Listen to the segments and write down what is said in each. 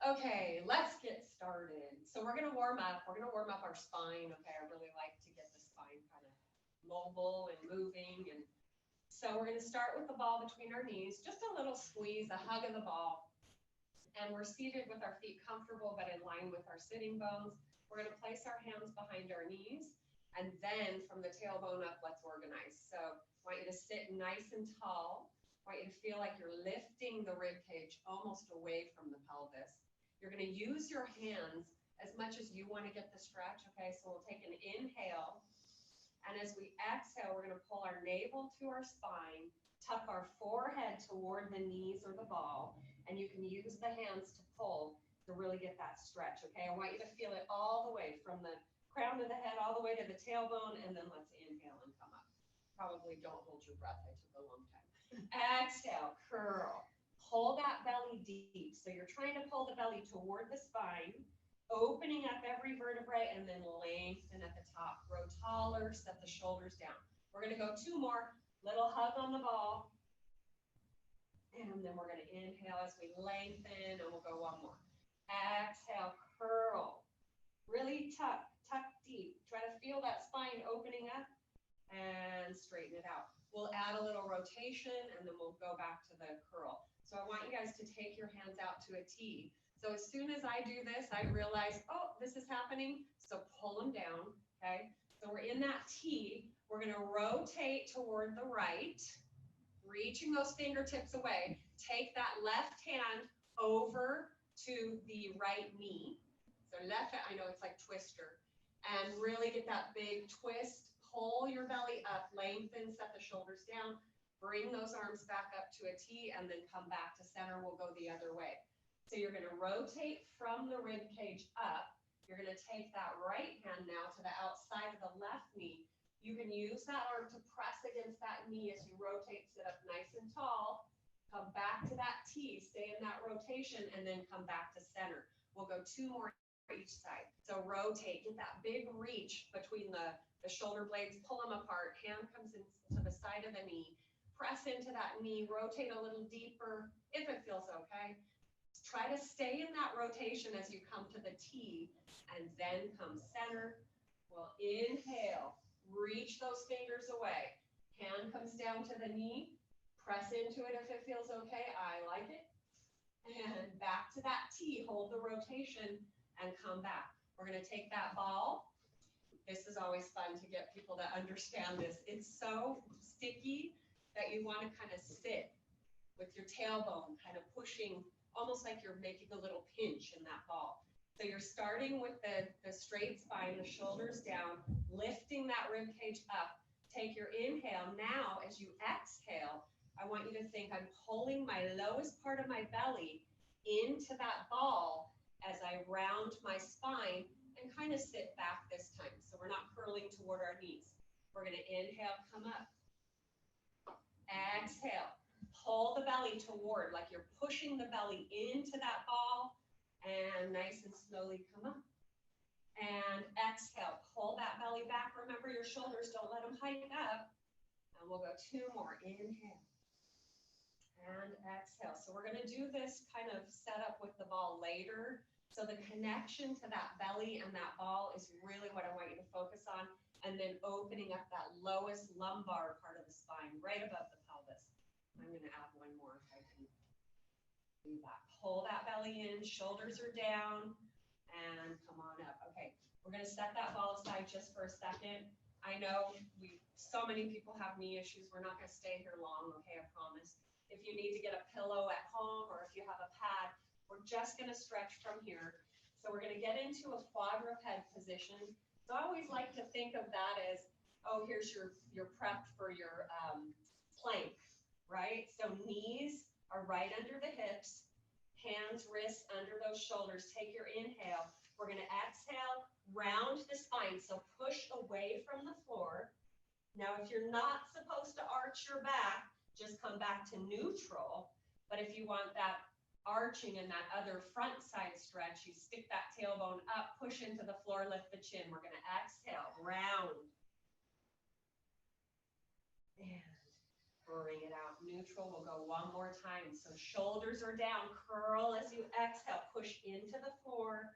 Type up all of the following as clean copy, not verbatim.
Okay, let's get started. So we're gonna warm up. We're gonna warm up our spine. Okay, I really like to get the spine kind of mobile and moving. And so we're gonna start with the ball between our knees, just a little squeeze, a hug of the ball. And we're seated with our feet comfortable but in line with our sitting bones. We're gonna place our hands behind our knees. And then from the tailbone up, let's organize. So I want you to sit nice and tall. I want you to feel like you're lifting the rib cage almost away from the pelvis. You're going to use your hands as much as you want to get the stretch, okay? So we'll take an inhale, and as we exhale, we're going to pull our navel to our spine, tuck our forehead toward the knees or the ball, and you can use the hands to pull to really get that stretch, okay? I want you to feel it all the way from the crown of the head all the way to the tailbone, and then let's inhale and come up. Probably don't hold your breath. I took a long time. Exhale, curl. Pull that belly deep. So you're trying to pull the belly toward the spine, opening up every vertebrae, and then lengthen at the top. Grow taller, set the shoulders down. We're going to go two more. Little hug on the ball. And then we're going to inhale as we lengthen, and we'll go one more. Exhale, curl. Really tuck deep. Try to feel that spine opening up and straighten it out. We'll add a little rotation, and then we'll go back to the curl. So I want you guys to take your hands out to a T. So as soon as I do this, I realize, oh, this is happening. So pull them down, okay? So we're in that T. We're going to rotate toward the right, reaching those fingertips away. Take that left hand over to the right knee. So left, I know it's like twister. And really get that big twist. Pull your belly up, lengthen, set the shoulders down. Bring those arms back up to a T, and then come back to center. We'll go the other way. So you're going to rotate from the rib cage up. You're going to take that right hand now to the outside of the left knee. You can use that arm to press against that knee as you rotate, sit up nice and tall. Come back to that T, stay in that rotation, and then come back to center. We'll go two more each side. So rotate, get that big reach between the shoulder blades, pull them apart. Hand comes into the side of the knee. Press into that knee, rotate a little deeper if it feels okay. Try to stay in that rotation as you come to the T, and then come center. We'll inhale, reach those fingers away. Hand comes down to the knee, press into it if it feels okay. I like it. And back to that T, hold the rotation, and come back. We're going to take that ball. This is always fun to get people to understand this. It's so sticky that you want to kind of sit with your tailbone kind of pushing, almost like you're making a little pinch in that ball. So you're starting with the straight spine, the shoulders down, lifting that rib cage up. Take your inhale. Now, as you exhale, I want you to think I'm pulling my lowest part of my belly into that ball as I round my spine and kind of sit back this time. So we're not curling toward our knees. We're going to inhale, come up. Exhale, pull the belly toward, like you're pushing the belly into that ball, and nice and slowly come up. And exhale, pull that belly back. Remember your shoulders, don't let them hike up. And we'll go two more. Inhale and exhale. So we're going to do this kind of setup with the ball later. So the connection to that belly and that ball is really what I want you to focus on. And then opening up that lowest lumbar part of the spine, right above the pelvis. I'm going to add one more if I can do that. Pull that belly in, shoulders are down, and come on up. Okay, we're going to set that ball aside just for a second. I know so many people have knee issues. We're not going to stay here long, okay, I promise. If you need to get a pillow at home or if you have a pad, we're just going to stretch from here. So we're going to get into a quadruped position. So I always like to think of that as, oh, here's your prep for your plank, right? So knees are right under the hips, hands, wrists under those shoulders. Take your inhale. We're going to exhale, round the spine. So push away from the floor. Now, if you're not supposed to arch your back, just come back to neutral. But if you want that arching and that other front side stretch, you stick that tailbone up, push into the floor, lift the chin. We're going to exhale, round. And Bring it out. Neutral. We'll go one more time. So shoulders are down. Curl as you exhale. Push into the floor.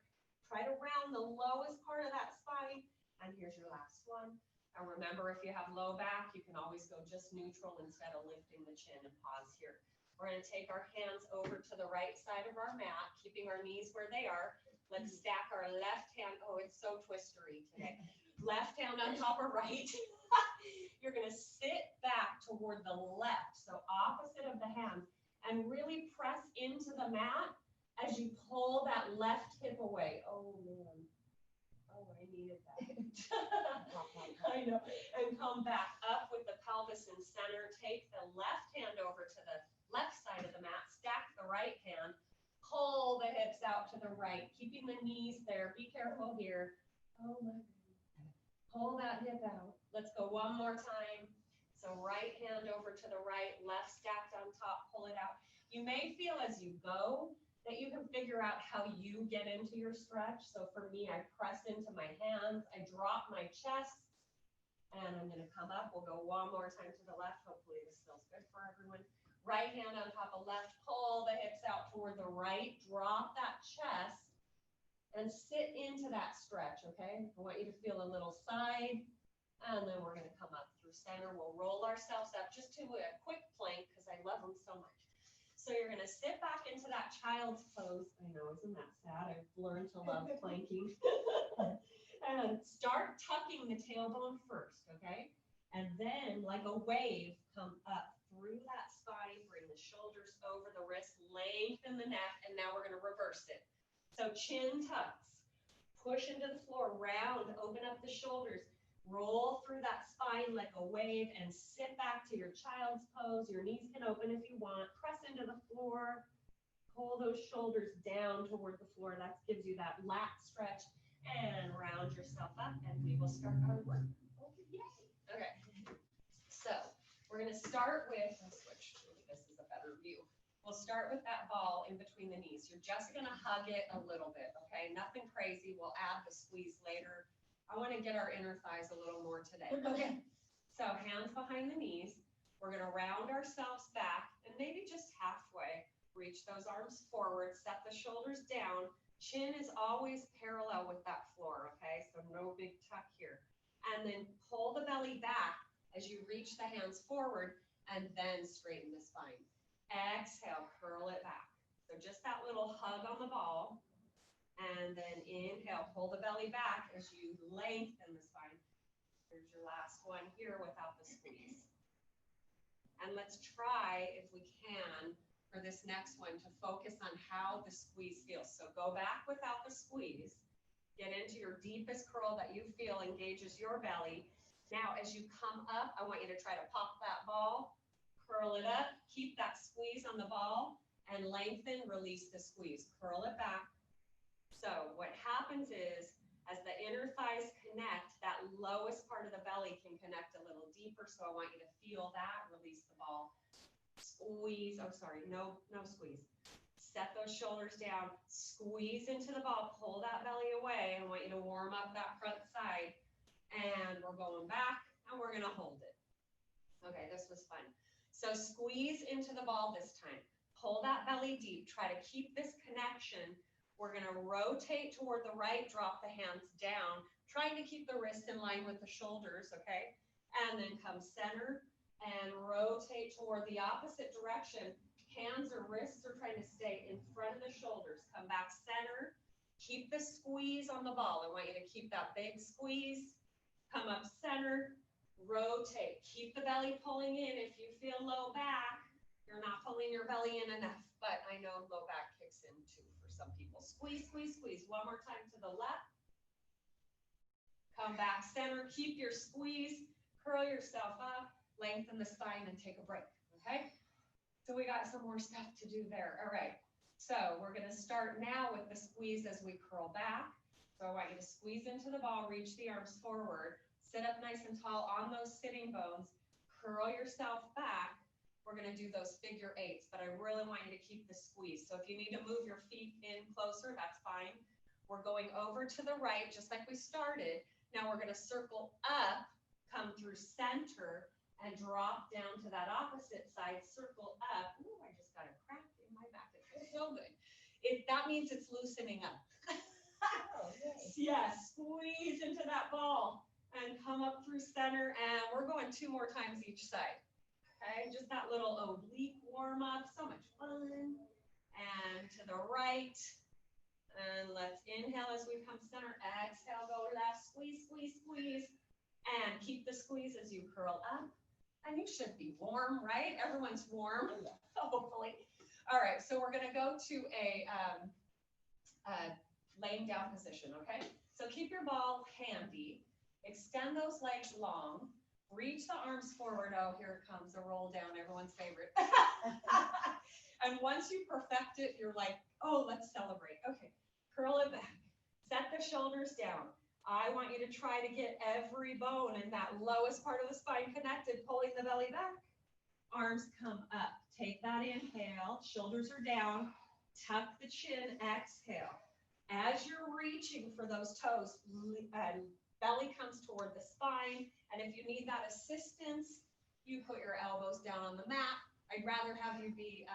Try to round the lowest part of that spine. And here's your last one. And remember, if you have low back, you can always go just neutral instead of lifting the chin, and pause here. We're going to take our hands over to the right side of our mat, keeping our knees where they are. Let's stack our left hand. Oh, it's so twistery today. Left hand on top of right. You're going to sit back toward the left, so opposite of the hand, and really press into the mat as you pull that left hip away. Oh, man. Oh, I needed that. I know. And come back up with the pelvis in center. Take the left hand over to the left side of the mat. Stack the right hand. Pull the hips out to the right, keeping the knees there. Be careful here. Oh, my goodness. Pull that hip out. Let's go one more time. So right hand over to the right, left stacked on top. Pull it out. You may feel as you go that you can figure out how you get into your stretch. So for me, I press into my hands, I drop my chest, and I'm gonna come up. We'll go one more time to the left. Hopefully this feels good for everyone. Right hand on top of left, pull the hips out toward the right, drop that chest, and sit into that stretch, okay? I want you to feel a little side, and then we're gonna come up through center. We'll roll ourselves up just to a quick plank, because I love them so much. So you're going to sit back into that child's pose. I know, isn't that sad? I've learned to love planking. And start tucking the tailbone first, okay? And then, like a wave, come up through that spine, bring the shoulders over the wrists, lengthen the neck, and now we're going to reverse it. So chin tucks, push into the floor, round, open up the shoulders, roll through that spine like a wave, and sit back to your child's pose. Your knees can open if you want. Press into the floor. Pull those shoulders down toward the floor. That gives you that lat stretch. And round yourself up, and we will start our work. Okay. So we're going to start with, I'll switch. Maybe this is a better view. We'll start with that ball in between the knees. You're just going to hug it a little bit, okay? Nothing crazy. We'll add the squeeze later. I want to get our inner thighs a little more today. Okay. So hands behind the knees. We're going to round ourselves back and maybe just halfway. Reach those arms forward. Set the shoulders down. Chin is always parallel with that floor, okay? So no big tuck here. And then pull the belly back as you reach the hands forward, and then straighten the spine. Exhale, curl it back. So just that little hug on the ball. And then inhale, pull the belly back as you lengthen the spine. Here's your last one here without the squeeze. And let's try, if we can, for this next one to focus on how the squeeze feels. So go back without the squeeze. Get into your deepest curl that you feel engages your belly. Now, as you come up, I want you to try to pop that ball, curl it up, keep that squeeze on the ball, and lengthen, release the squeeze. Curl it back. So what happens is, as the inner thighs connect, that lowest part of the belly can connect a little deeper. So I want you to feel that. Release the ball. Squeeze. Oh, sorry. No squeeze. Set those shoulders down. Squeeze into the ball. Pull that belly away. I want you to warm up that front side. And we're going back, and we're going to hold it. Okay, this was fun. So squeeze into the ball this time. Pull that belly deep. Try to keep this connection. We're going to rotate toward the right, drop the hands down, trying to keep the wrists in line with the shoulders, okay? And then come center and rotate toward the opposite direction. Hands or wrists are trying to stay in front of the shoulders. Come back center. Keep the squeeze on the ball. I want you to keep that big squeeze. Come up center. Rotate. Keep the belly pulling in. If you feel low back, you're not pulling your belly in enough, but I know low back kicks in too. Some people. Squeeze, squeeze, squeeze. One more time to the left. Come back center. Keep your squeeze. Curl yourself up. Lengthen the spine and take a break. Okay? So we got some more stuff to do there. All right. So we're going to start now with the squeeze as we curl back. So I want you to squeeze into the ball. Reach the arms forward. Sit up nice and tall on those sitting bones. Curl yourself back. We're going to do those figure eights, but I really want you to keep the squeeze. So if you need to move your feet in closer, that's fine. We're going over to the right, just like we started. Now we're going to circle up, come through center, and drop down to that opposite side, circle up. Ooh, I just got a crack in my back. It feels so good. That means it's loosening up. Oh, nice. Yes, squeeze into that ball and come up through center, and we're going 2 more times each side. Okay, just that little oblique warm up, so much fun. And to the right, and let's inhale as we come center, exhale, go left, squeeze, squeeze, squeeze, and keep the squeeze as you curl up. And you should be warm, right? Everyone's warm, hopefully. All right, so we're gonna go to a laying down position, okay? So keep your ball handy, extend those legs long, reach the arms forward. Oh, here it comes, a roll down, everyone's favorite. And once you perfect it, you're like, oh, let's celebrate. Okay, curl it back, set the shoulders down. I want you to try to get every bone in that lowest part of the spine connected, pulling the belly back. Arms come up, take that inhale, shoulders are down, tuck the chin, exhale. As you're reaching for those toes, belly comes toward the spine, and if you need that assistance, you put your elbows down on the mat. I'd rather have you be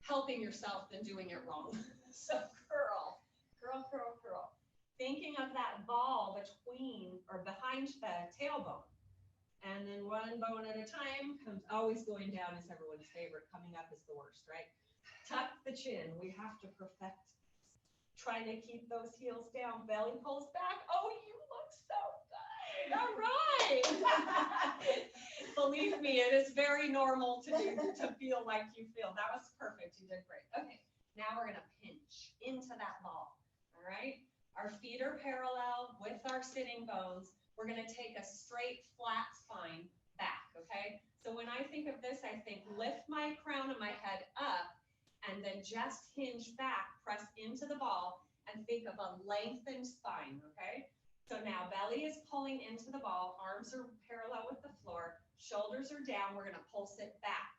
helping yourself than doing it wrong. So curl, curl, curl, curl. Thinking of that ball between or behind the tailbone. And then one bone at a time, comes always going down is everyone's favorite. Coming up is the worst, right? Tuck the chin. We have to perfect. Trying to keep those heels down, belly pulls back. Oh, you look so good. All right. Believe me, it is very normal to feel like you feel. That was perfect. You did great. Okay, now we're gonna pinch into that ball. All right. Our feet are parallel with our sitting bones. We're gonna take a straight, flat spine back. Okay. So when I think of this, I think lift my crown of my head up, and then just hinge back, press into the ball, and think of a lengthened spine, okay? So now belly is pulling into the ball, arms are parallel with the floor, shoulders are down, we're gonna pulse it back.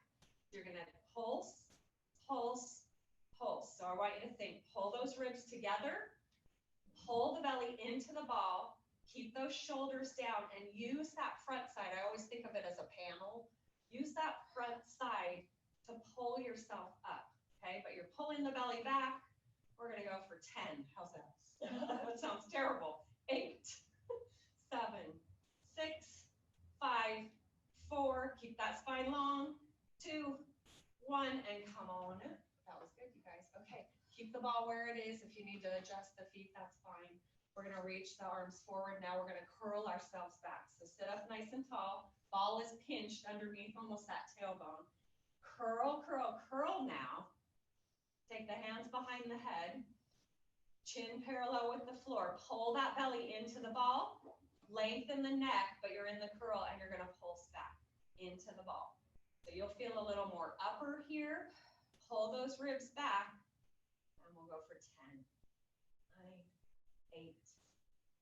You're gonna pulse, pulse, pulse. So I want you to think, pull those ribs together, pull the belly into the ball, keep those shoulders down, and use that front side. I always think of it as a panel. Use that front side to pull yourself up. Okay, but you're pulling the belly back. We're gonna go for 10. How's that? That sounds terrible. 8, 7, 6, 5, 4. Keep that spine long. 2, 1, and come on. That was good, you guys. Okay, keep the ball where it is. If you need to adjust the feet, that's fine. We're gonna reach the arms forward. Now we're gonna curl ourselves back. So sit up nice and tall. Ball is pinched underneath almost that tailbone. Curl, curl, curl now. Take the hands behind the head, chin parallel with the floor. Pull that belly into the ball, lengthen the neck, but you're in the curl and you're gonna pulse back into the ball. So you'll feel a little more upper here. Pull those ribs back, and we'll go for 10, 9, 8,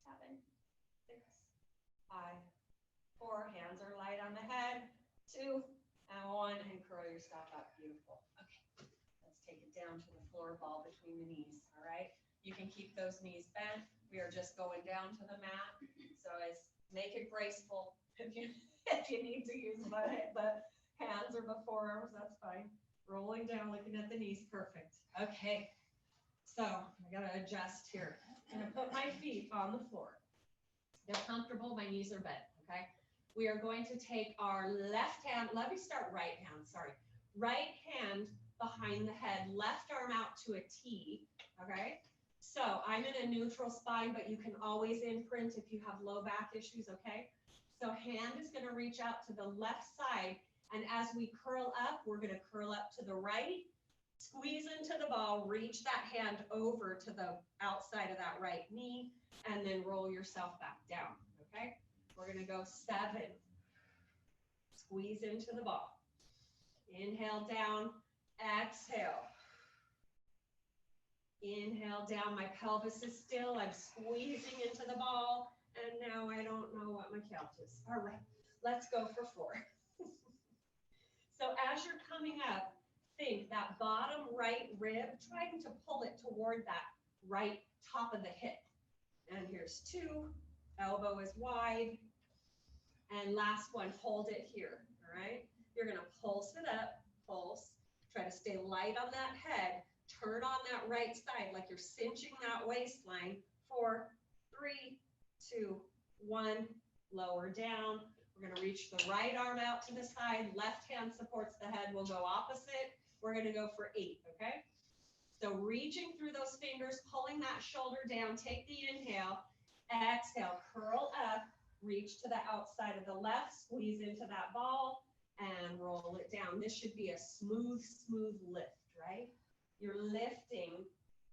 7, 6, 5, 4. Hands are light on the head. 2, and 1, and curl yourself up. Beautiful. Okay. Take it down to the floor, ball between the knees, all right? You can keep those knees bent. We are just going down to the mat. So make it graceful. If you need to use the hands or the forearms, that's fine. Rolling down, looking at the knees, perfect. Okay, so I gotta adjust here. I'm gonna put my feet on the floor. They're comfortable, my knees are bent, okay? We are going to take our left hand, let me start right hand, sorry. Right hand behind the head, left arm out to a T, okay? So I'm in a neutral spine, but you can always imprint if you have low back issues, okay? So hand is gonna reach out to the left side, and as we curl up, we're gonna curl up to the right, squeeze into the ball, reach that hand over to the outside of that right knee, and then roll yourself back down, okay? We're gonna go 7. Squeeze into the ball. Inhale down. Exhale. Inhale down, my pelvis is still, I'm squeezing into the ball, and now I don't know what my count is. All right, let's go for 4. So as you're coming up, think that bottom right rib, trying to pull it toward that right top of the hip. And here's 2, elbow is wide, And last one, hold it here, all right? You're gonna pulse it up, pulse, try to stay light on that head, turn on that right side like you're cinching that waistline. 4, 3, 2, 1, lower down. We're gonna reach the right arm out to the side, left hand supports the head, we'll go opposite. We're gonna go for 8, okay? So reaching through those fingers, pulling that shoulder down, take the inhale, exhale, curl up, reach to the outside of the left, squeeze into that ball, and roll it down. This should be a smooth, smooth lift, right? You're lifting,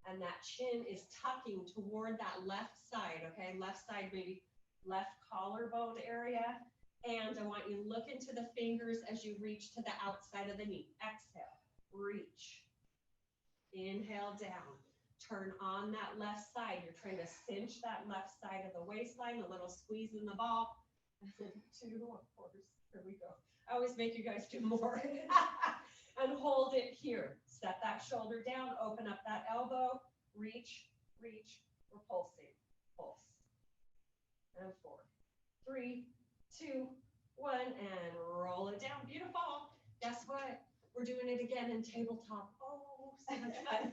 and that chin is tucking toward that left side, okay? Left side, maybe left collarbone area. And I want you to look into the fingers as you reach to the outside of the knee. Exhale, reach. Inhale down. Turn on that left side. You're trying to cinch that left side of the waistline, a little squeeze in the ball. 2, of course. Here we go. I always make you guys do more. And hold it here. Set that shoulder down, open up that elbow, reach, reach. We're pulsing. Pulse. And 4, 3, 2, 1, and roll it down. Beautiful. Guess what? We're doing it again in tabletop. Oh, so much fun.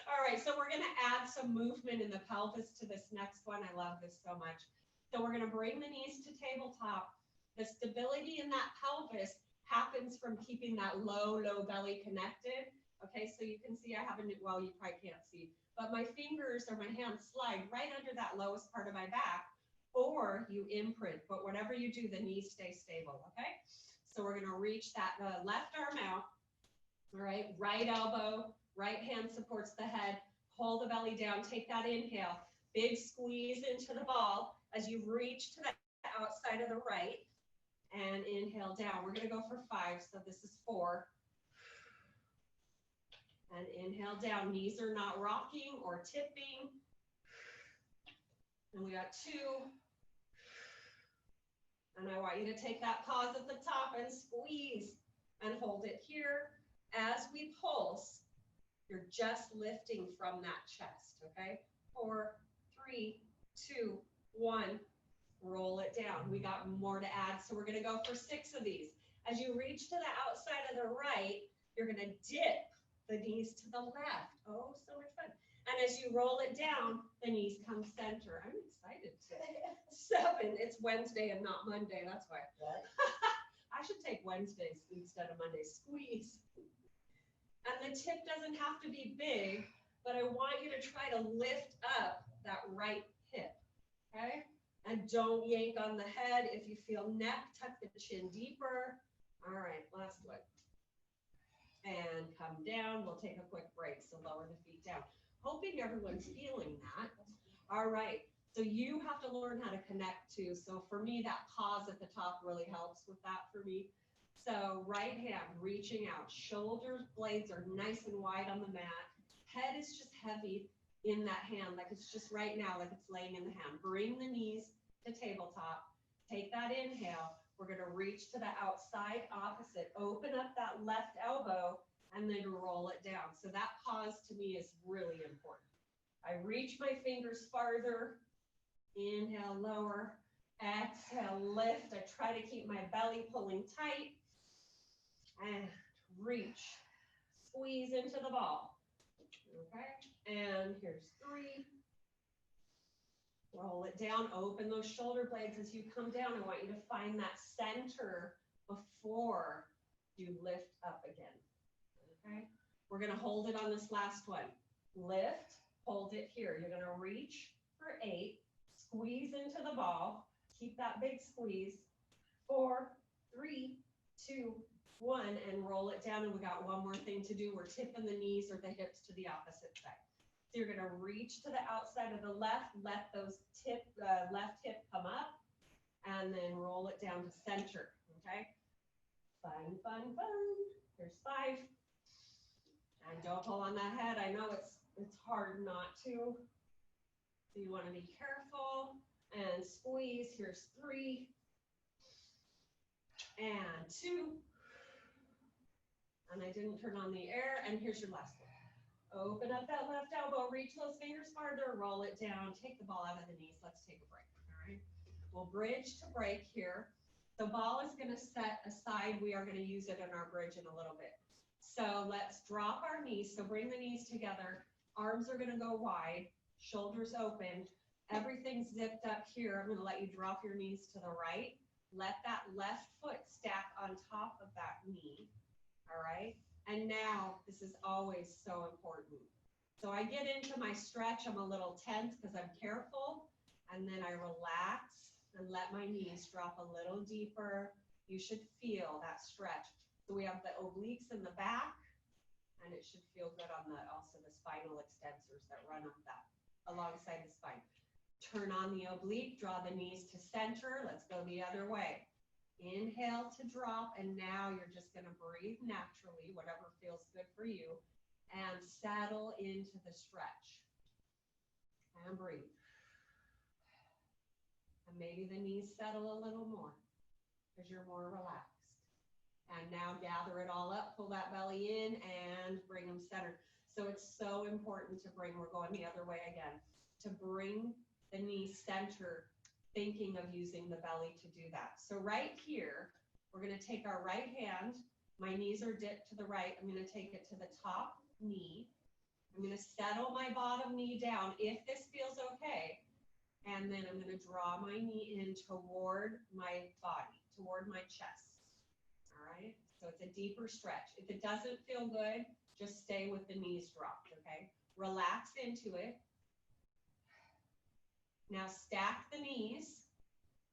All right, so we're gonna add some movement in the pelvis to this next one. I love this so much. So we're gonna bring the knees to tabletop. The stability in that pelvis happens from keeping that low belly connected. Okay, so you can see I have a new, well, you probably can't see, but my fingers or my hands slide right under that lowest part of my back, or you imprint, but whatever you do, the knees stay stable, okay? So we're gonna reach that left arm out, all right? Right elbow, right hand supports the head, pull the belly down, take that inhale, big squeeze into the ball as you reach to the outside of the right, and inhale down. We're gonna go for 5, so this is 4. And inhale down, knees are not rocking or tipping. And we got 2. And I want you to take that pause at the top and squeeze and hold it here. As we pulse, you're just lifting from that chest, okay? 4, 3, 2, 1, roll it down. We got more to add, so we're gonna go for 6 of these. As you reach to the outside of the right, you're gonna dip the knees to the left. Oh, so much fun. And as you roll it down, the knees come center. I'm excited today. 7, it's Wednesday and not Monday, that's why. I should take Wednesdays instead of Mondays. Squeeze. And the tip doesn't have to be big, but I want you to try to lift up that right hip, okay? And don't yank on the head. If you feel neck, tuck the chin deeper. All right, last one. And come down. We'll take a quick break, so lower the feet down. Hoping everyone's feeling that. All right, so you have to learn how to connect too. So for me, that pause at the top really helps with that for me. So right hand reaching out, shoulder blades are nice and wide on the mat. Head is just heavy in that hand, like it's just right now, like it's laying in the hand. Bring the knees to tabletop. Take that inhale. We're gonna reach to the outside opposite. Open up that left elbow and then roll it down. So that pause to me is really important. I reach my fingers farther. Inhale, lower. Exhale, lift. I try to keep my belly pulling tight. And reach. Squeeze into the ball. Okay, and here's 3. Roll it down, open those shoulder blades as you come down. I want you to find that center before you lift up again, okay? We're gonna hold it on this last one. Lift, hold it here. You're gonna reach for 8, squeeze into the ball, keep that big squeeze. 4, 3, 2, 1, and roll it down. And we got one more thing to do. We're tipping the knees or the hips to the opposite side. So you're gonna reach to the outside of the left, let those left hip come up, and then roll it down to center, okay? Fun, fun, fun. Here's 5. And don't pull on that head. I know it's hard not to. So you wanna be careful and squeeze. Here's 3 and 2. And I didn't turn on the air, and here's your last one. Open up that left elbow, reach those fingers farther, roll it down, take the ball out of the knees. Let's take a break, all right? We'll bridge to break here. The ball is gonna set aside. We are gonna use it in our bridge in a little bit. So let's drop our knees. So bring the knees together. Arms are gonna go wide, shoulders open. Everything's zipped up here. I'm gonna let you drop your knees to the right. Let that left foot stack on top of that knee, all right? And now, this is always so important. So I get into my stretch, I'm a little tense because I'm careful, and then I relax and let my knees drop a little deeper. You should feel that stretch. So we have the obliques in the back, and it should feel good on also the spinal extensors that run up that, alongside the spine. Turn on the oblique, draw the knees to center. Let's go the other way. Inhale to drop, and now you're just gonna breathe naturally, whatever feels good for you, and settle into the stretch. And breathe. And maybe the knees settle a little more because you're more relaxed. And now gather it all up, pull that belly in, and bring them centered. So it's so important to bring, we're going the other way again, to bring the knees center, thinking of using the belly to do that. So right here, we're gonna take our right hand, my knees are dipped to the right, I'm gonna take it to the top knee. I'm gonna settle my bottom knee down, if this feels okay, and then I'm gonna draw my knee in toward my body, toward my chest, all right? So it's a deeper stretch. If it doesn't feel good, just stay with the knees dropped, okay? Relax into it. Now stack the knees,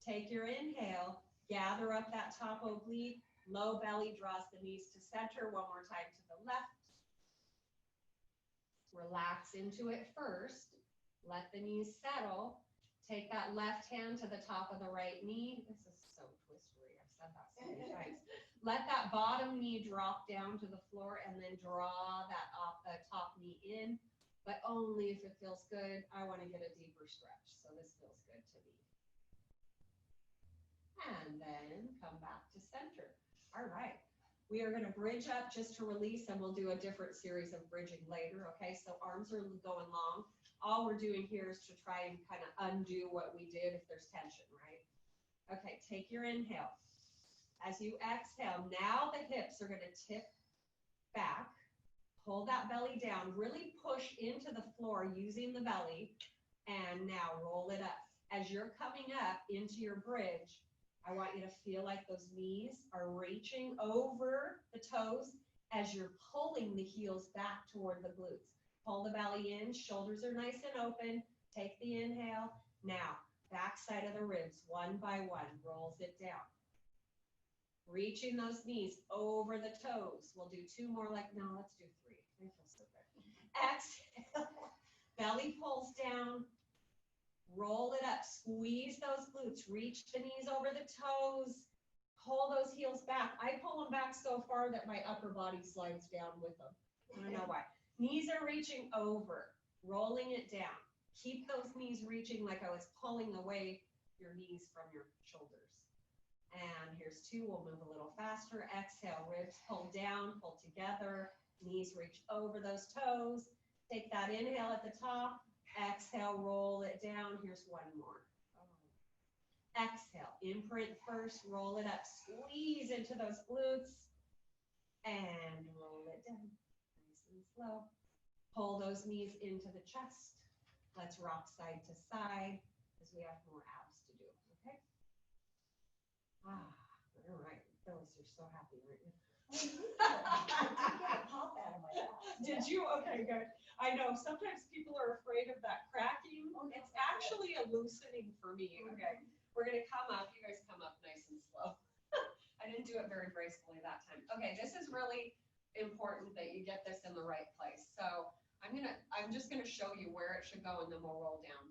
take your inhale, gather up that top oblique, low belly draws the knees to center, one more time to the left. Relax into it first, let the knees settle, take that left hand to the top of the right knee. This is so twistery, I've said that so many times. Let that bottom knee drop down to the floor and then draw that top knee in. But only if it feels good. I want to get a deeper stretch, so this feels good to me. And then come back to center. All right, we are going to bridge up just to release, and we'll do a different series of bridging later, okay? So arms are going long. All we're doing here is to try and kind of undo what we did if there's tension, right? Okay, take your inhale. As you exhale, now the hips are going to tip back. Pull that belly down, really push into the floor using the belly, and now roll it up. As you're coming up into your bridge, I want you to feel like those knees are reaching over the toes as you're pulling the heels back toward the glutes. Pull the belly in, shoulders are nice and open. Take the inhale. Now, back side of the ribs, one by one, rolls it down. Reaching those knees over the toes. We'll do two more let's do three. I feel so good. Exhale, belly pulls down, roll it up, squeeze those glutes, reach the knees over the toes, pull those heels back. I pull them back so far that my upper body slides down with them. I don't know why. Knees are reaching over, rolling it down. Keep those knees reaching like I was pulling away your knees from your shoulders. And here's two, we'll move a little faster. Exhale, ribs pull down, pull together, knees reach over those toes. Take that inhale at the top, exhale, roll it down. Here's one more. Exhale, imprint first, roll it up, squeeze into those glutes, and roll it down, nice and slow. Pull those knees into the chest. Let's rock side to side, because we have more abs to do, okay? All right, Phyllis, you're so happy right now. I get a pop out of my mouth. Did you? Okay, good. I know, sometimes people are afraid of that cracking. It's actually a loosening for me, okay? We're gonna come up, you guys come up nice and slow. I didn't do it very gracefully that time. Okay, this is really important that you get this in the right place. So I'm just gonna show you where it should go and then we'll roll down.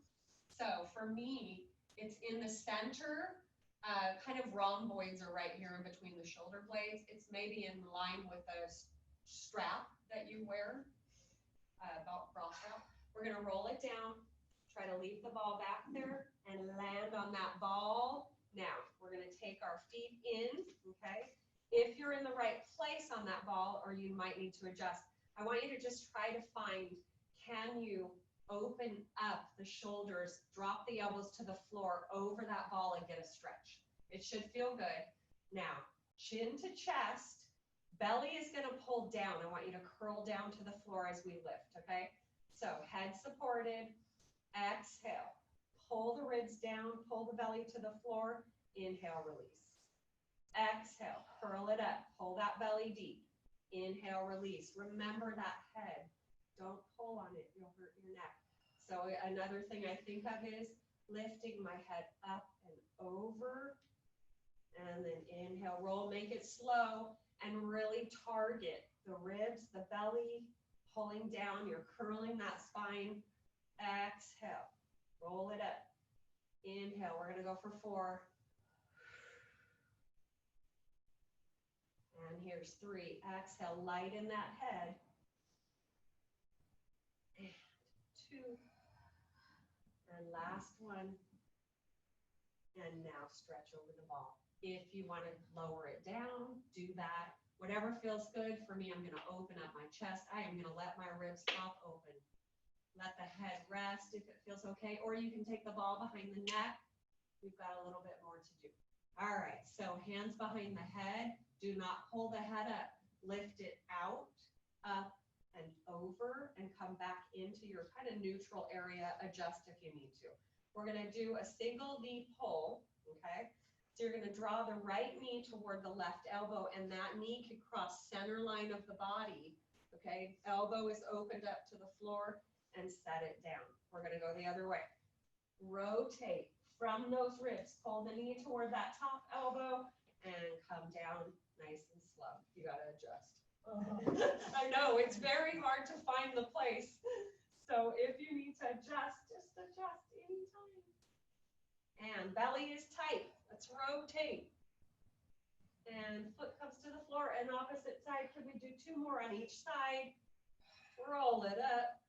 So for me, it's in the center, kind of rhomboids are right here in between the shoulder blades. It's maybe in line with a strap that you wear, bra strap. We're gonna roll it down, try to leave the ball back there and land on that ball. Now, we're gonna take our feet in, okay? If you're in the right place on that ball, or you might need to adjust, I want you to just try to find, can you open up the shoulders, drop the elbows to the floor over that ball and get a stretch. It should feel good. Now, chin to chest, belly is gonna pull down. I want you to curl down to the floor as we lift, okay? So head supported, exhale. Pull the ribs down, pull the belly to the floor, inhale, release. Exhale, curl it up, pull that belly deep. Inhale, release. Remember that head. Don't pull on it, you'll hurt your neck. So another thing I think of is lifting my head up and over, and then inhale, roll, make it slow, and really target the ribs, the belly, pulling down, you're curling that spine. Exhale, roll it up. Inhale, we're gonna go for 4. And here's 3. Exhale, lighten that head. And 2. And last one. And now stretch over the ball. If you want to lower it down, do that. Whatever feels good. For me, I'm going to open up my chest. I am going to let my ribs pop open. Let the head rest if it feels okay. Or you can take the ball behind the neck. We've got a little bit more to do. All right, so hands behind the head. Do not pull the head up. Lift it out, up, and over, and come back into your kind of neutral area. Adjust if you need to. We're going to do a single knee pull, okay? So you're going to draw the right knee toward the left elbow, and that knee can cross center line of the body, okay? Elbow is opened up to the floor, and set it down. We're going to go the other way. Rotate from those ribs. Pull the knee toward that top elbow, and come down nice and slow. You got to adjust. I know, it's very hard to find the place. So if you need to adjust, just adjust anytime. And belly is tight. Let's rotate. And foot comes to the floor, and opposite side. Can we do 2 more on each side? Roll it up.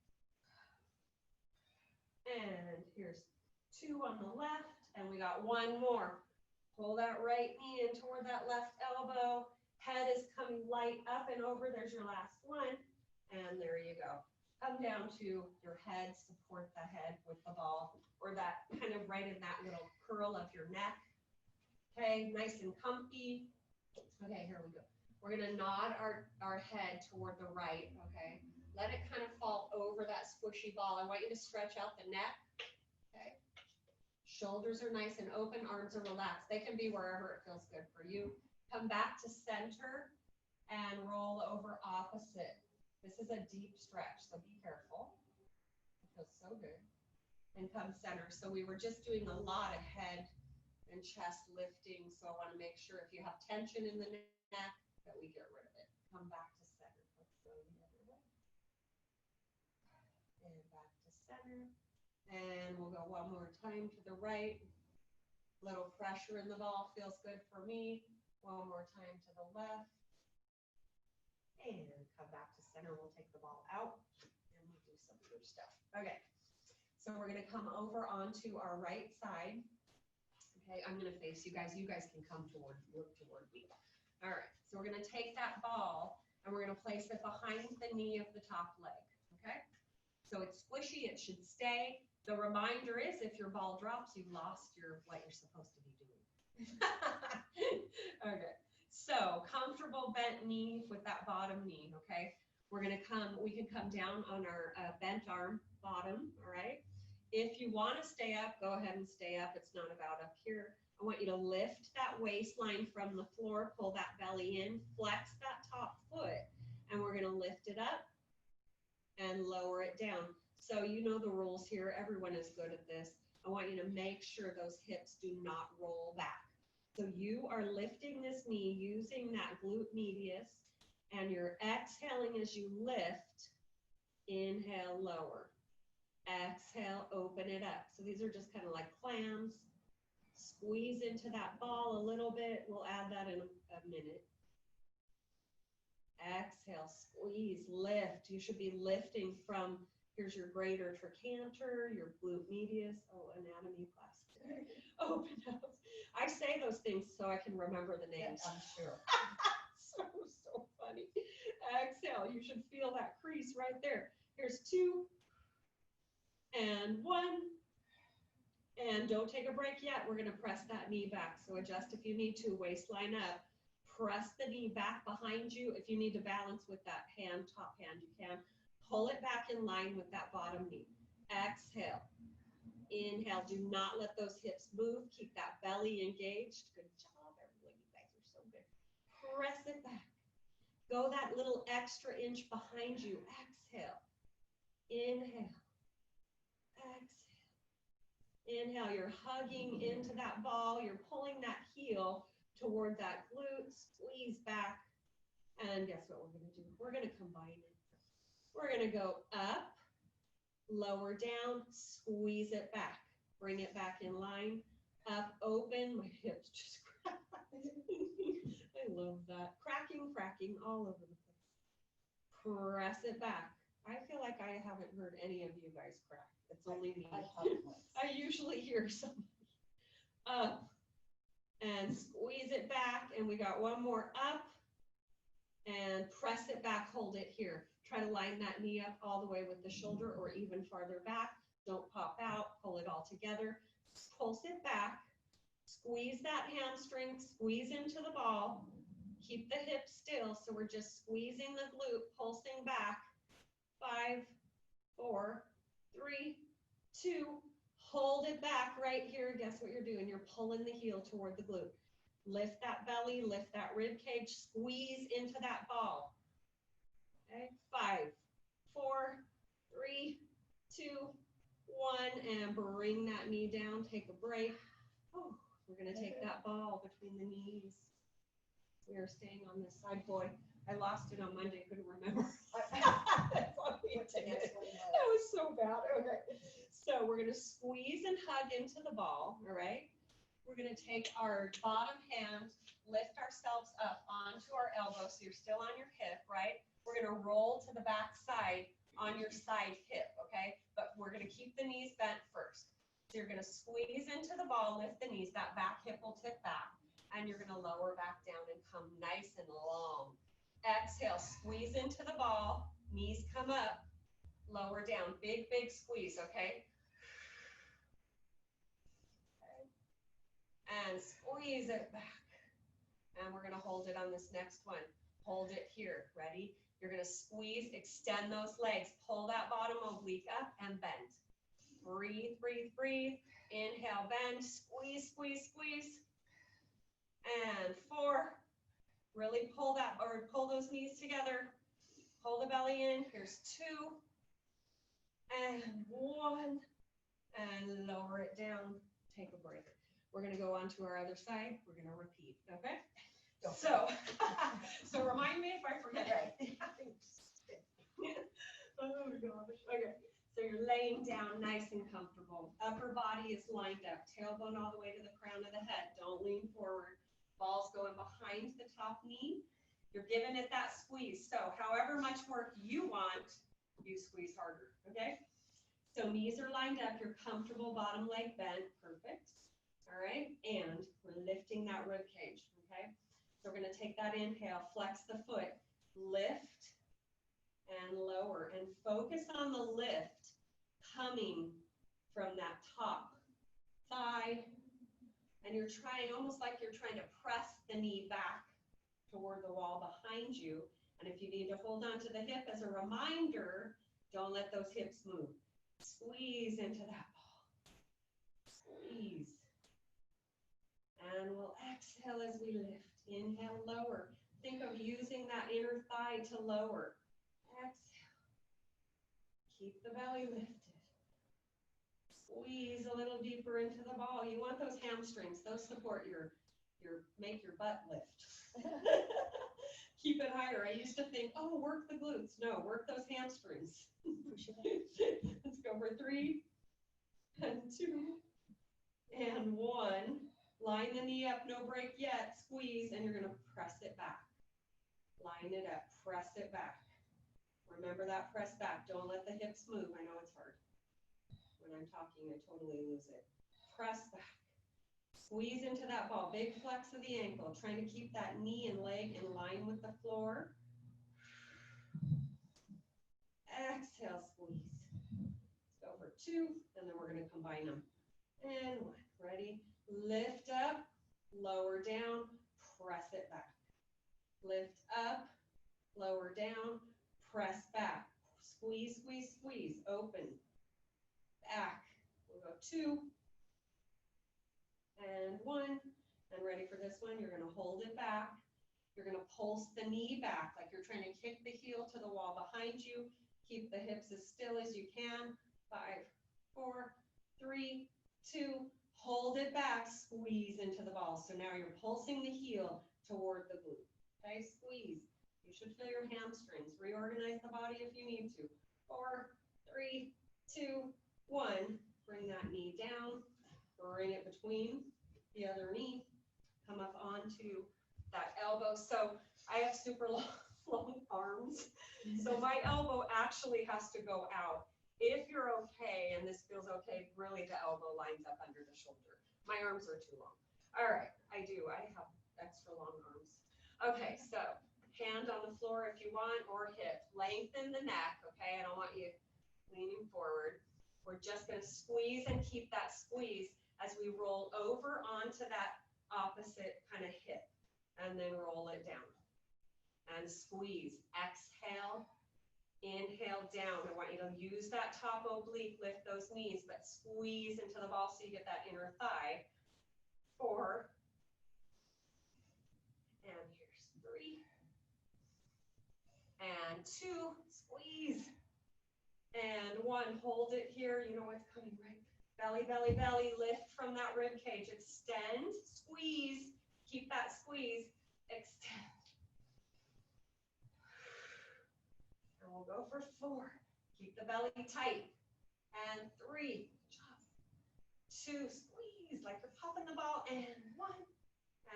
And here's 2 on the left, and we got 1 more. Pull that right knee in toward that left elbow. Head is coming light up and over. There's your last one. And there you go. Come down to your head, support the head with the ball, or that kind of right in that little curl of your neck. Okay, nice and comfy. Okay, here we go. We're gonna nod our head toward the right, okay? Let it kind of fall over that squishy ball. I want you to stretch out the neck, okay? Shoulders are nice and open, arms are relaxed. They can be wherever it feels good for you. Come back to center and roll over opposite. This is a deep stretch, so be careful. It feels so good. And come center. So we were just doing a lot of head and chest lifting, so I want to make sure if you have tension in the neck that we get rid of it. Come back to center. Let's go the other way. And back to center. And we'll go 1 more time to the right. Little pressure in the ball feels good for me. 1 more time to the left. And come back to center. We'll take the ball out and we'll do some other stuff. Okay. So we're going to come over onto our right side. Okay, I'm going to face you guys. You guys can come toward me. All right. So we're going to take that ball and we're going to place it behind the knee of the top leg. Okay. So it's squishy. It should stay. The reminder is if your ball drops, you've lost what you're supposed to be doing. Okay. So comfortable bent knee with that bottom knee. Okay. We can come down on our bent arm bottom. All right. If you want to stay up, go ahead and stay up. It's not about up here. I want you to lift that waistline from the floor, pull that belly in, flex that top foot, and we're going to lift it up and lower it down. So you know the rules here. Everyone is good at this. I want you to make sure those hips do not roll back. So you are lifting this knee using that glute medius, and you're exhaling as you lift. Inhale, lower. Exhale, open it up. So these are just kind of like clams. Squeeze into that ball a little bit. We'll add that in a minute. Exhale, squeeze, lift. You should be lifting from, here's your greater trochanter, your glute medius. Oh, anatomy class today. Open up. I say those things so I can remember the names. I'm sure. So funny. Exhale, you should feel that crease right there. Here's 2. and 1. And don't take a break yet. We're gonna press that knee back. So adjust if you need to, waistline up. Press the knee back behind you. If you need to balance with that hand, top hand, you can. Pull it back in line with that bottom knee. Exhale. Inhale. Do not let those hips move. Keep that belly engaged. Good job, everyone. You guys are so good. Press it back. Go that little extra inch behind you. Exhale. Inhale. Exhale. Inhale, you're hugging into that ball. You're pulling that heel toward that glute. Squeeze back. And guess what we're going to do? We're going to combine it. We're going to go up, lower down, squeeze it back. Bring it back in line. Up, open. My hips just cracked. I love that. Cracking all over the place. Press it back. I feel like I haven't heard any of you guys crack. It's only me. I usually hear somebody. Up and squeeze it back. And we got one more up and press it back. Hold it here. Try to line that knee up all the way with the shoulder or even farther back. Don't pop out. Pull it all together. Pulse it back. Squeeze that hamstring. Squeeze into the ball. Keep the hips still. So we're just squeezing the glute, pulsing back. 5, 4, 3, 2, hold it back right here. Guess what you're doing? You're pulling the heel toward the glute. Lift that belly, lift that rib cage, squeeze into that ball. Okay, 5, 4, 3, 2, 1, and bring that knee down. Take a break. Oh, we're going to take that ball between the knees. We are staying on this side. Boy, I lost it on Monday. Couldn't remember. That was so bad. Okay. So we're going to squeeze and hug into the ball. All right. We're going to take our bottom hand, lift ourselves up onto our elbow. So you're still on your hip, right? We're going to roll to the back side on your side hip. Okay. But we're going to keep the knees bent first. So you're going to squeeze into the ball, lift the knees. That back hip will tip back. And you're going to lower back down and come nice and long. Exhale, squeeze into the ball. Knees come up. Lower down. Big squeeze, okay? And squeeze it back. And we're going to hold it on this next one. Hold it here. Ready? You're going to squeeze, extend those legs. Pull that bottom oblique up and bend. Breathe. Inhale, bend. Squeeze. And 4. Really pull those knees together. Pull the belly in. Here's 2. And 1. And lower it down. Take a break. We're going to go on to our other side. We're going to repeat. Okay? So remind me if I forget. Right. Oh gosh. Okay. So you're laying down nice and comfortable. Upper body is lined up. Tailbone all the way to the crown of the head. Don't lean forward. Ball's going behind the top knee. You're giving it that squeeze. So however much work you want, you squeeze harder. Okay? So knees are lined up. You're comfortable. Bottom leg bent. Perfect. All right. And we're lifting that rib cage. Okay? So we're going to take that inhale, flex the foot, lift and lower, and focus on the lift coming from that top thigh. And you're trying, almost like you're trying to press the knee back toward the wall behind you. And if you need to hold on to the hip as a reminder, don't let those hips move. Squeeze into that ball. Squeeze. And we'll exhale as we lift. Inhale, lower. Think of using that inner thigh to lower. Exhale. Keep the belly lifted. Squeeze a little deeper into the ball. You want those hamstrings. Those support make your butt lift. Keep it higher. I used to think, oh, work the glutes. No, work those hamstrings. Let's go for 3 and 2 and 1. Line the knee up, no break yet. Squeeze, and you're going to press it back. Line it up, press it back. Remember that press back. Don't let the hips move. I know it's hard. When I'm talking, I totally lose it. Press back. Squeeze into that ball. Big flex of the ankle. Trying to keep that knee and leg in line with the floor. Exhale, squeeze. Let's go for 2, and then we're gonna combine them. And 1, ready? Lift up, lower down, press it back. Lift up, lower down, press back. Squeeze, squeeze, squeeze, open, back. We'll go 2, and 1, and ready for this one, you're gonna hold it back. You're gonna pulse the knee back, like you're trying to kick the heel to the wall behind you. Keep the hips as still as you can. 5, 4, 3, 2, hold it back, squeeze into the ball. So now you're pulsing the heel toward the glute, okay? Squeeze. You should feel your hamstrings. Reorganize the body if you need to. 4, 3, 2, 1. Bring that knee down, bring it between the other knee. Come up onto that elbow. So I have super long arms. So my elbow actually has to go out. If you're okay, and this feels okay, really the elbow lines up under the shoulder. My arms are too long. All right, I have extra long arms. Okay, so hand on the floor if you want, or hip. Lengthen the neck, okay? I don't want you leaning forward. We're just gonna squeeze and keep that squeeze as we roll over onto that opposite kind of hip, and then roll it down. And squeeze, exhale, inhale down. I want you to use that top oblique, lift those knees, but squeeze into the ball so you get that inner thigh. 4, and here's 3, and 2, squeeze, and 1, hold it here. You know what's coming, right? Belly, belly, belly, lift from that rib cage, extend, squeeze, keep that squeeze, extend. And we'll go for 4, keep the belly tight, and 3, 2, squeeze, like you're popping the ball, and 1,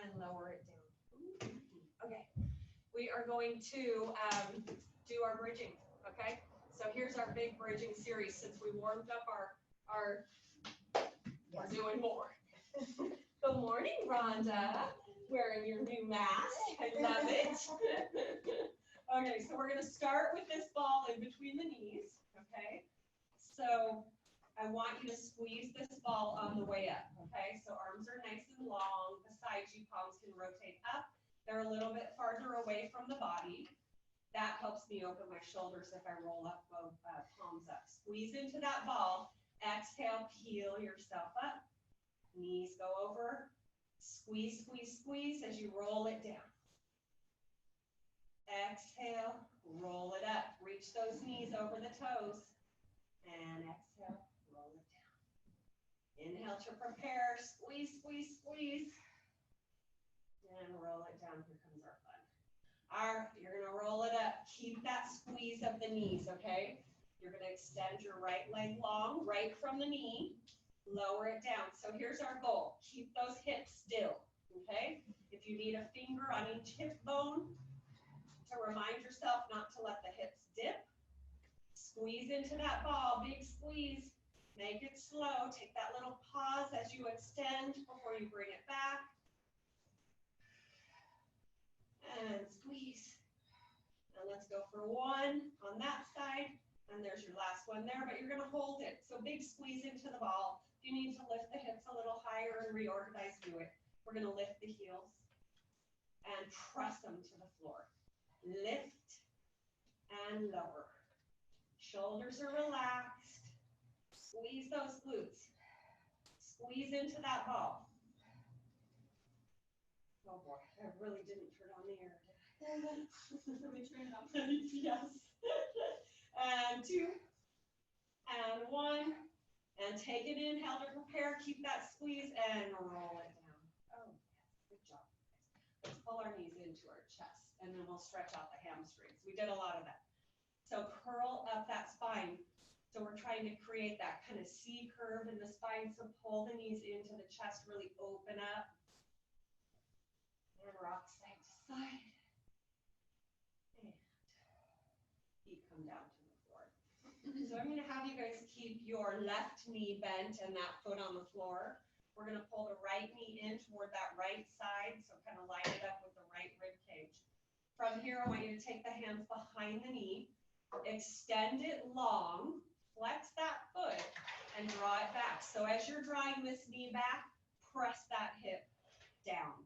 and lower it down. Okay, we are going to do our bridging, okay? So here's our big bridging series. Since we warmed up we're doing more. Good morning, Rhonda, wearing your new mask. I love it. Okay, so we're gonna start with this ball in between the knees, okay? So I want you to squeeze this ball on the way up, okay? So arms are nice and long beside you, palms can rotate up. They're a little bit farther away from the body. That helps me open my shoulders if I roll up both palms up. Squeeze into that ball. Exhale, peel yourself up. Knees go over. Squeeze, squeeze, squeeze as you roll it down. Exhale, roll it up. Reach those knees over the toes. And exhale, roll it down. Inhale to prepare. Squeeze, squeeze, squeeze. And roll it down. Here comes our fun. All right, you're going to roll it up. Keep that squeeze of the knees, okay? You're going to extend your right leg long, right from the knee. Lower it down. So here's our goal. Keep those hips still, okay? If you need a finger on each hip bone to remind yourself not to let the hips dip. Squeeze into that ball, big squeeze. Make it slow. Take that little pause as you extend before you bring it back. And squeeze. And let's go for 1 on that side. And there's your last one there, but you're going to hold it. So big squeeze into the ball. If you need to lift the hips a little higher and reorganize, do it. We're going to lift the heels and press them to the floor. Lift and lower. Shoulders are relaxed. Squeeze those glutes. Squeeze into that ball. Oh boy, I really didn't turn on the air. We turned on. Yes. And 2, and 1, and take an inhale to prepare. Keep that squeeze and roll it down. Oh, yes, good job. Let's pull our knees into our chest, and then we'll stretch out the hamstrings. We did a lot of that. So curl up that spine. So we're trying to create that kind of C curve in the spine. So pull the knees into the chest, really open up. And rock side to side. And feet come down to the floor. So I'm going to have you guys keep your left knee bent and that foot on the floor. We're going to pull the right knee in toward that right side. So kind of line it up with the right rib cage. From here, I want you to take the hands behind the knee. Extend it long. Flex that foot. and draw it back. So as you're drawing this knee back, press that hip down.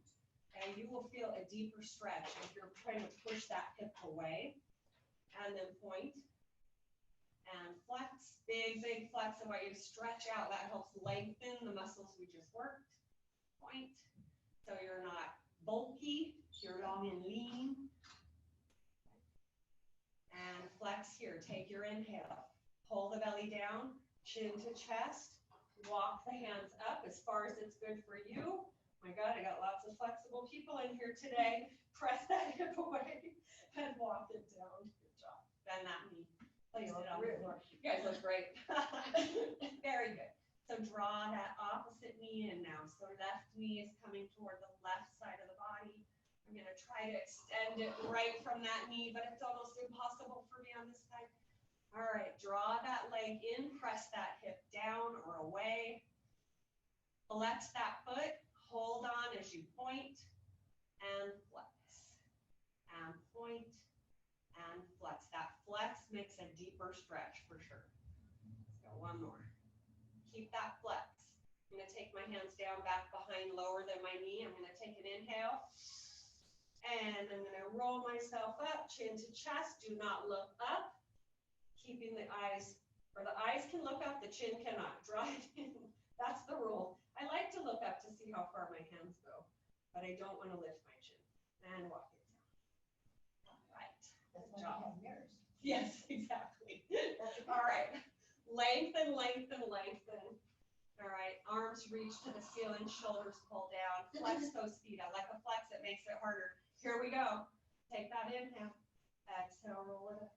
And you will feel a deeper stretch if you're trying to push that hip away. And then point and flex. Big, big flex. I want you to stretch out. That helps lengthen the muscles we just worked. Point. So you're not bulky, you're long and lean. And flex here. Take your inhale. Pull the belly down, chin to chest. Walk the hands up as far as it's good for you. Oh my God, I got lots of flexible people in here today. Press that hip away and walk it down. Good job. Bend that knee. Place it on the floor. You guys look great. Very good. So draw that opposite knee in now. So left knee is coming toward the left side of the body. I'm going to try to extend it right from that knee, but it's almost impossible for me on this side. All right, draw that leg in, press that hip down or away. Flex that foot, hold on as you point, and flex. And point, and flex. That flex makes a deeper stretch for sure. Let's go one more. Keep that flex. I'm going to take my hands down back behind, lower than my knee. I'm going to take an inhale. And I'm going to roll myself up, chin to chest. Do not look up. Keeping the eyes, or the eyes can look up, the chin cannot. Draw it in. That's the rule. I like to look up to see how far my hands go, but I don't want to lift my chin. And walk it down. All right. That's why you have mirrors. Yes, exactly. All right. Lengthen, lengthen, lengthen. All right. Arms reach to the ceiling, shoulders pull down. Flex those feet. I like a flex, it makes it harder. Here we go. Take that inhale. Exhale, roll it up.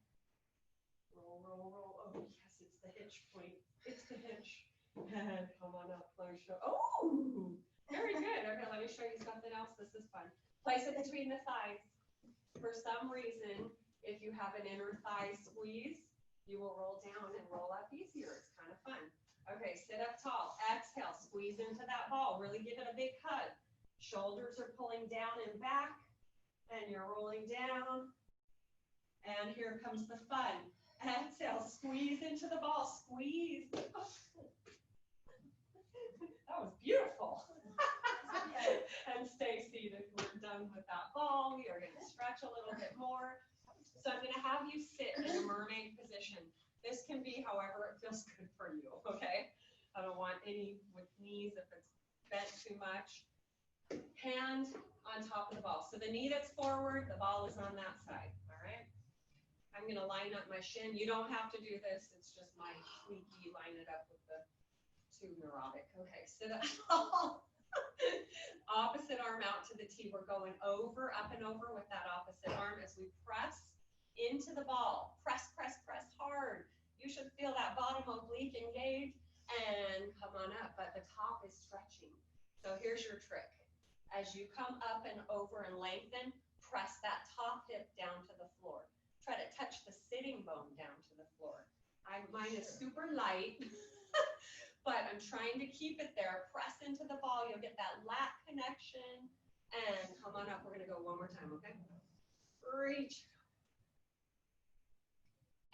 Roll, roll, roll. Oh, yes, it's the hitch point. It's the hitch. And come on up. Let me show. Oh, very good. Okay, let me show you something else. This is fun. Place it between the thighs. For some reason, if you have an inner thigh squeeze, you will roll down and roll up easier. It's kind of fun. Okay, sit up tall. Exhale. Squeeze into that ball. Really give it a big hug. Shoulders are pulling down and back. And you're rolling down. And here comes the fun. Exhale, squeeze into the ball, squeeze. That was beautiful. And stay seated. We're done with that ball. We are going to stretch a little bit more. So I'm going to have you sit in a mermaid position. This can be however it feels good for you, okay? I don't want any with knees if it's bent too much. Hand on top of the ball. So the knee that's forward, the ball is on that side, all right? I'm going to line up my shin. You don't have to do this. It's just my sneaky line it up with the too neurotic. Okay, sit up tall. Opposite arm out to the T. We're going over, up and over with that opposite arm as we press into the ball. Press, press, press hard. You should feel that bottom oblique engage and come on up, but the top is stretching. So here's your trick. As you come up and over and lengthen, press that top hip down to the floor. Try to touch the sitting bone down to the floor. Mine is super light, but I'm trying to keep it there. Press into the ball. You'll get that lat connection. And come on up. We're going to go one more time, okay? Reach.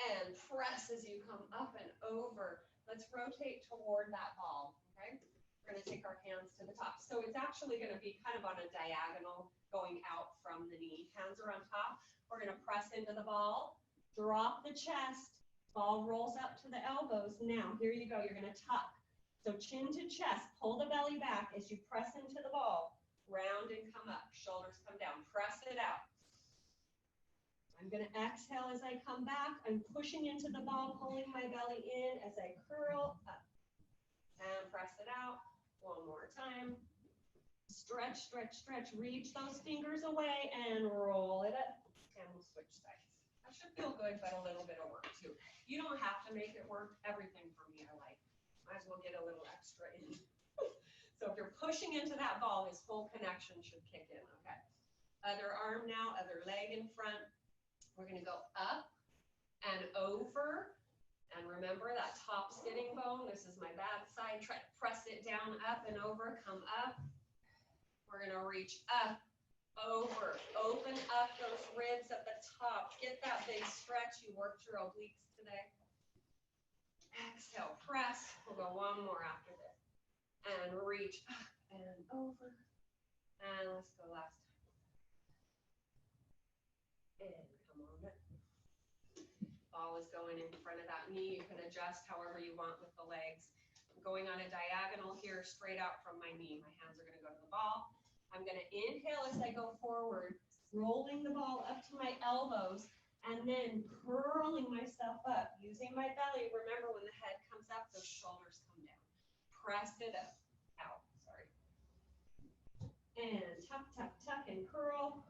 And press as you come up and over. Let's rotate toward that ball, okay? We're going to take our hands to the top. So it's actually going to be kind of on a diagonal going out from the knee. Hands are on top. We're going to press into the ball, drop the chest, ball rolls up to the elbows. Now, here you go. You're going to tuck. So chin to chest, pull the belly back as you press into the ball. Round and come up. Shoulders come down. Press it out. I'm going to exhale as I come back. I'm pushing into the ball, pulling my belly in as I curl up. And press it out. One more time. Stretch, stretch, stretch. Reach those fingers away and roll it up. And we'll switch sides. That should feel good, but a little bit of work too. You don't have to make it work. Everything for me I like. Might as well get a little extra in. So if you're pushing into that ball, this full connection should kick in, okay? Other arm now, other leg in front. We're going to go up and over. And remember that top sitting bone. This is my bad side. Try to press it down, up and over. Come up. We're going to reach up, over. Open up those ribs at the top. Get that big stretch. You worked your obliques today. Exhale, press. We'll go one more after this. And reach up and over. And let's go last time. And come on up. Ball is going in front of that knee. You can adjust however you want with the legs. I'm going on a diagonal here, straight out from my knee. My hands are going to go to the ball. I'm going to inhale as I go forward, rolling the ball up to my elbows, and then curling myself up, using my belly. Remember, when the head comes up, those shoulders come down. Press it up, out, sorry. And tuck, tuck, tuck, and curl.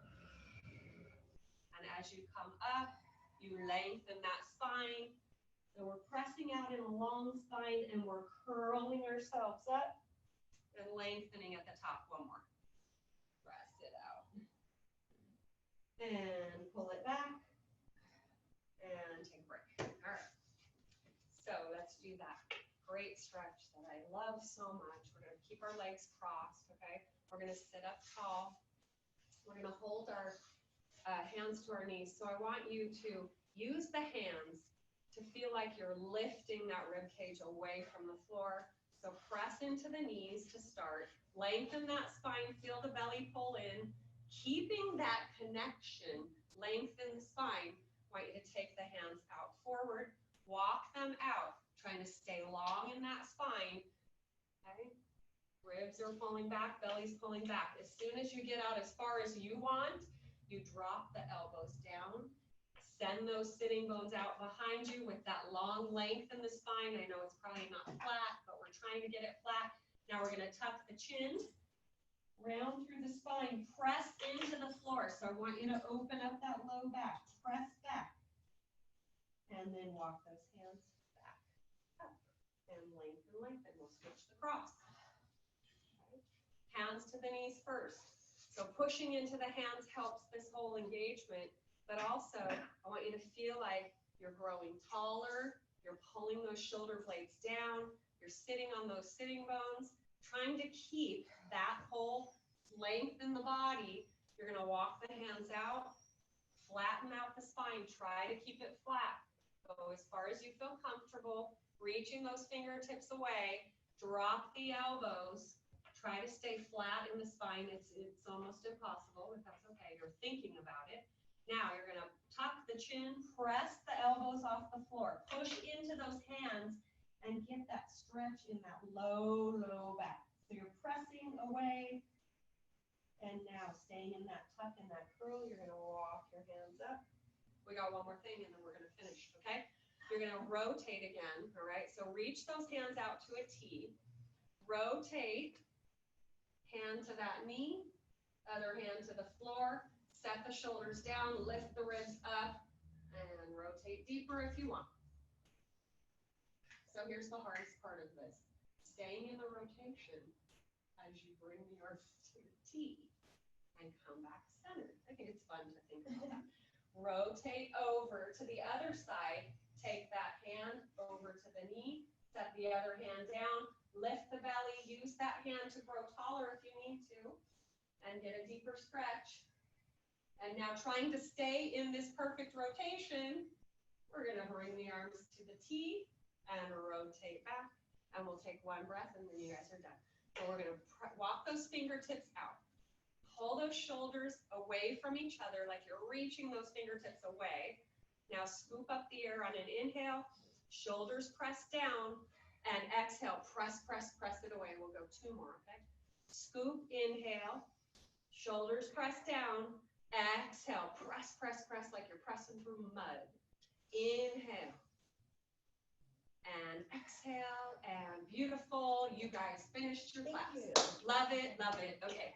And as you come up, you lengthen that spine. So we're pressing out in a long spine, and we're curling ourselves up and lengthening at the top. One more. Press it out. And pull it back. And take a break. All right. So let's do that great stretch that I love so much. We're going to keep our legs crossed, okay? We're going to sit up tall. We're going to hold our hands to our knees. So I want you to use the hands to feel like you're lifting that rib cage away from the floor. So press into the knees to start. Lengthen that spine, feel the belly pull in. Keeping that connection, lengthen the spine. I want you to take the hands out forward, walk them out, trying to stay long in that spine. Okay? Ribs are pulling back, belly's pulling back. As soon as you get out as far as you want, you drop the elbows down. Send those sitting bones out behind you with that long length in the spine. I know it's probably not flat, but we're trying to get it flat. Now we're going to tuck the chin, round through the spine, press into the floor. So I want you to open up that low back, press back, and then walk those hands back up and lengthen, lengthen. We'll switch the cross. Okay. Hands to the knees first. So pushing into the hands helps this whole engagement. But also, I want you to feel like you're growing taller, you're pulling those shoulder blades down, you're sitting on those sitting bones, trying to keep that whole length in the body. You're going to walk the hands out, flatten out the spine, try to keep it flat. Go as far as you feel comfortable, reaching those fingertips away, drop the elbows, try to stay flat in the spine. It's almost impossible, but that's okay. You're thinking about it. Now you're going to tuck the chin, press the elbows off the floor, push into those hands, and get that stretch in that low, low back. So you're pressing away, and now staying in that tuck and that curl, you're going to walk your hands up. We got one more thing, and then we're going to finish, okay? You're going to rotate again, all right? So reach those hands out to a T. Rotate, hand to that knee, other hand to the floor. Set the shoulders down, lift the ribs up, and rotate deeper if you want. So here's the hardest part of this. Staying in the rotation as you bring the arms to the T and come back centered. I think it's fun to think about that. Rotate over to the other side. Take that hand over to the knee. Set the other hand down. Lift the belly. Use that hand to grow taller if you need to. And get a deeper stretch. And now trying to stay in this perfect rotation, we're going to bring the arms to the T and rotate back. And we'll take one breath and then you guys are done. So we're going to walk those fingertips out. Pull those shoulders away from each other like you're reaching those fingertips away. Now scoop up the air on an inhale. Shoulders press down. And exhale, press, press, press it away. We'll go two more, okay? Scoop, inhale. Shoulders press down. Exhale, press, press, press like you're pressing through mud. Inhale. And exhale, and beautiful. You guys finished your class. Love it, love it. Okay.